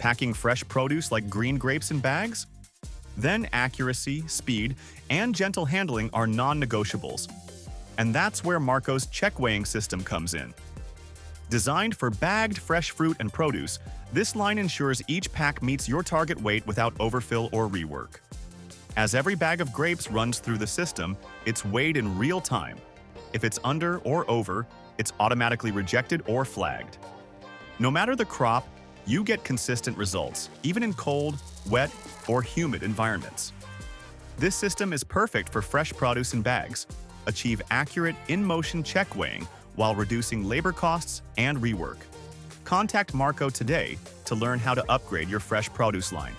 Packing fresh produce like green grapes in bags? Then accuracy, speed, and gentle handling are non-negotiables. And that's where Marco's check weighing system comes in. Designed for bagged fresh fruit and produce, this line ensures each pack meets your target weight without overfill or rework. As every bag of grapes runs through the system, it's weighed in real time. If it's under or over, it's automatically rejected or flagged. No matter the crop, you get consistent results, even in cold, wet, or humid environments. This system is perfect for fresh produce in bags. Achieve accurate, in-motion check weighing while reducing labor costs and rework. Contact Marco today to learn how to upgrade your fresh produce line.